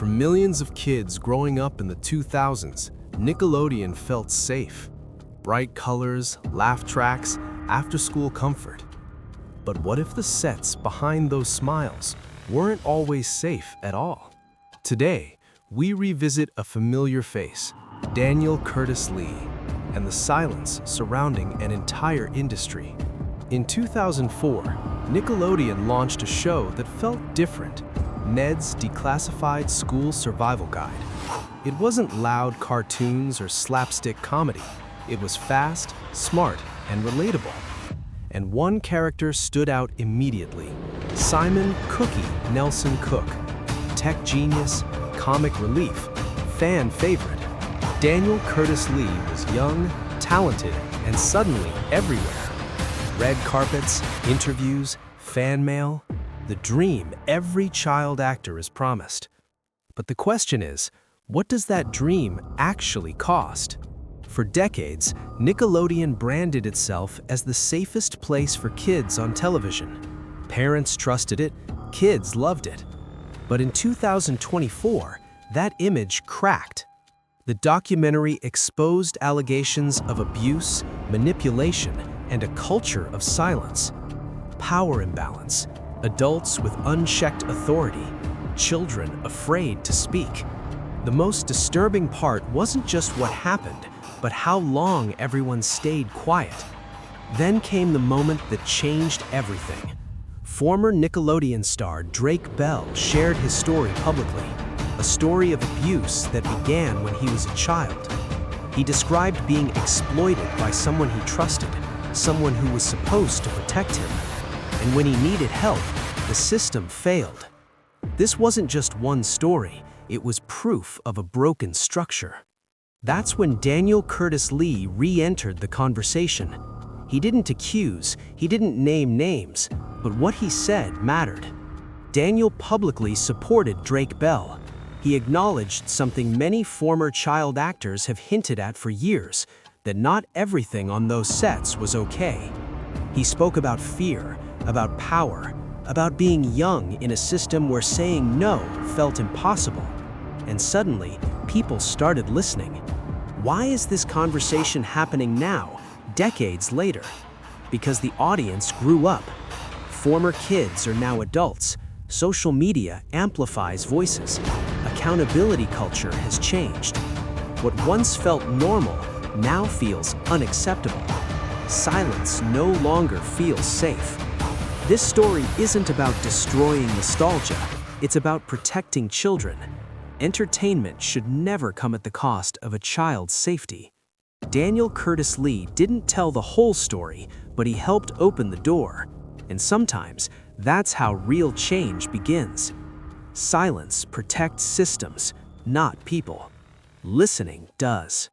For millions of kids growing up in the 2000s, Nickelodeon felt safe. Bright colors, laugh tracks, after-school comfort. But what if the sets behind those smiles weren't always safe at all? Today, we revisit a familiar face, Daniel Curtis Lee, and the silence surrounding an entire industry. In 2004, Nickelodeon launched a show that felt different, Ned's Declassified School Survival Guide. It wasn't loud cartoons or slapstick comedy. It was fast, smart, and relatable. And one character stood out immediately, Simon "Cookie" Nelson Cook. Tech genius, comic relief, fan favorite. Daniel Curtis Lee was young, talented, and suddenly everywhere. Red carpets, interviews, fan mail, the dream every child actor is promised. But the question is, what does that dream actually cost? For decades, Nickelodeon branded itself as the safest place for kids on television. Parents trusted it, kids loved it. But in 2024, that image cracked. The documentary exposed allegations of abuse, manipulation, and a culture of silence. Power imbalance, adults with unchecked authority, children afraid to speak. The most disturbing part wasn't just what happened, but how long everyone stayed quiet. Then came the moment that changed everything. Former Nickelodeon star Drake Bell shared his story publicly, a story of abuse that began when he was a child. He described being exploited by someone he trusted, someone who was supposed to protect him. And when he needed help, the system failed. This wasn't just one story, it was proof of a broken structure. That's when Daniel Curtis Lee re-entered the conversation. He didn't accuse, he didn't name names, but what he said mattered. Daniel publicly supported Drake Bell. He acknowledged something many former child actors have hinted at for years, that not everything on those sets was okay. He spoke about fear, about power, about being young in a system where saying no felt impossible. And suddenly, people started listening. Why is this conversation happening now, decades later? Because the audience grew up. Former kids are now adults. Social media amplifies voices. Accountability culture has changed. What once felt normal now feels unacceptable. Silence no longer feels safe. This story isn't about destroying nostalgia, it's about protecting children. Entertainment should never come at the cost of a child's safety. Daniel Curtis Lee didn't tell the whole story, but he helped open the door. And sometimes, that's how real change begins. Silence protects systems, not people. Listening does.